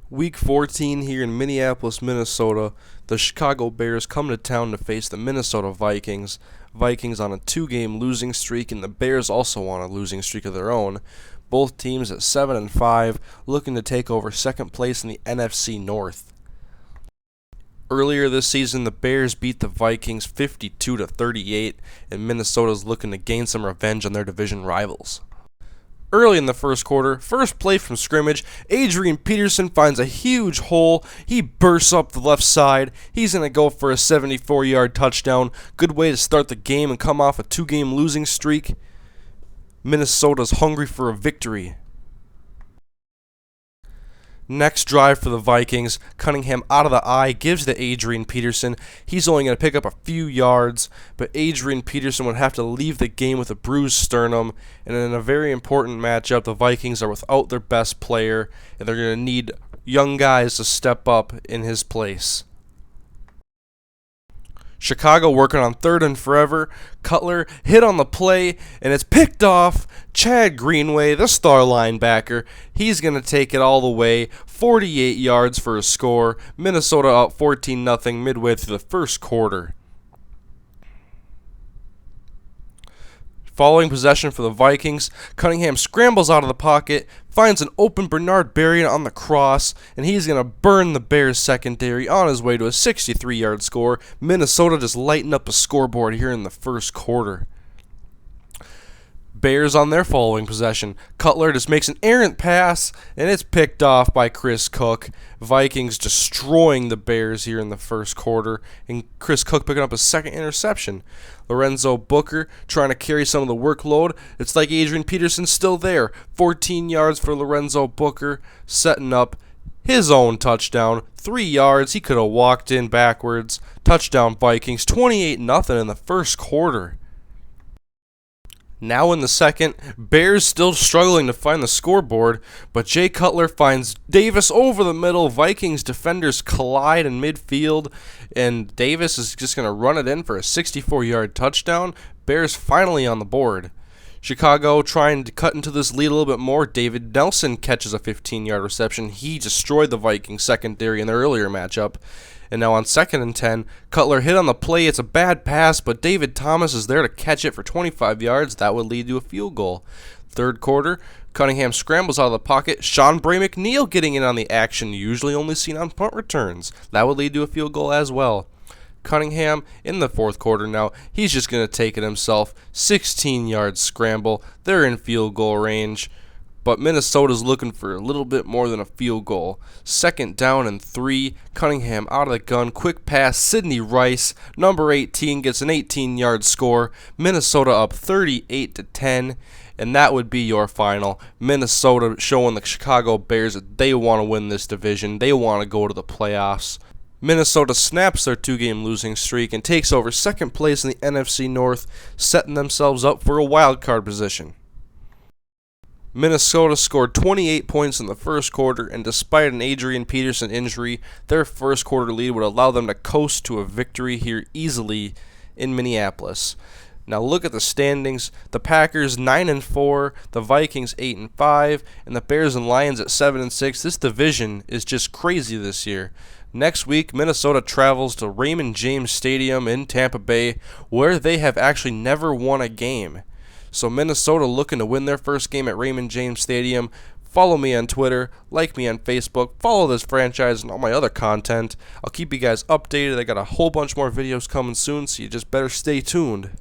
Week 14 here in Minneapolis, Minnesota. The Chicago Bears come to town to face the Minnesota Vikings. Vikings on a 2-game losing streak, and the Bears also on a losing streak of their own. Both teams at 7-5, looking to take over second place in the NFC North. Earlier this season, the Bears beat the Vikings 52-38, and Minnesota's looking to gain some revenge on their division rivals. Early in the first quarter, first play from scrimmage, Adrian Peterson finds a huge hole. He bursts up the left side. He's going to go for a 74-yard touchdown. Good way to start the game and come off a 2-game losing streak. Minnesota's hungry for a victory. Next drive for the Vikings, Cunningham out of the eye, gives to Adrian Peterson. He's only going to pick up a few yards, but Adrian Peterson would have to leave the game with a bruised sternum. And in a very important matchup, the Vikings are without their best player, and they're going to need young guys to step up in his place. Chicago working on 3rd and forever. Cutler hit on the play, and it's picked off. Chad Greenway, the star linebacker, he's going to take it all the way. 48 yards for a score. Minnesota up 14-0 midway through the first quarter. Following possession for the Vikings, Cunningham scrambles out of the pocket, finds an open Bernard Berrian on the cross, and he's going to burn the Bears secondary on his way to a 63-yard score. Minnesota just lighting up a scoreboard here in the first quarter. Bears on their following possession. Cutler just makes an errant pass, and it's picked off by Chris Cook. Vikings destroying the Bears here in the first quarter, and Chris Cook picking up a second interception. Lorenzo Booker trying to carry some of the workload. It's like Adrian Peterson's still there. 14 yards for Lorenzo Booker, setting up his own touchdown. 3 yards, he could have walked in backwards. Touchdown Vikings, 28-0 in the first quarter. Now in the second, Bears still struggling to find the scoreboard, but Jay Cutler finds Davis over the middle. Vikings defenders collide in midfield, and Davis is just going to run it in for a 64-yard touchdown. Bears finally on the board. Chicago trying to cut into this lead a little bit more. David Nelson catches a 15-yard reception. He destroyed the Vikings secondary in their earlier matchup. And now on 2nd and 10, Cutler hit on the play. It's a bad pass, but David Thomas is there to catch it for 25 yards. That would lead to a field goal. Third quarter, Cunningham scrambles out of the pocket. Sean Bray McNeil getting in on the action, usually only seen on punt returns. That would lead to a field goal as well. Cunningham in the fourth quarter now, he's just going to take it himself. 16-yard scramble. They're in field goal range. But Minnesota's looking for a little bit more than a field goal. 2nd down and 3. Cunningham out of the gun. Quick pass. Sidney Rice, number 18, gets an 18-yard score. Minnesota up 38-10. And that would be your final. Minnesota showing the Chicago Bears that they want to win this division. They want to go to the playoffs. Minnesota snaps their 2-game losing streak and takes over second place in the NFC North, setting themselves up for a wild card position. Minnesota scored 28 points in the first quarter, and despite an Adrian Peterson injury, their first quarter lead would allow them to coast to a victory here easily in Minneapolis. Now look at the standings. The Packers 9-4, the Vikings 8-5, and the Bears and Lions at 7-6. This division is just crazy this year. Next week, Minnesota travels to Raymond James Stadium in Tampa Bay, where they have actually never won a game. So Minnesota looking to win their first game at Raymond James Stadium. Follow me on Twitter, like me on Facebook, follow this franchise and all my other content. I'll keep you guys updated. I got a whole bunch more videos coming soon, so you just better stay tuned.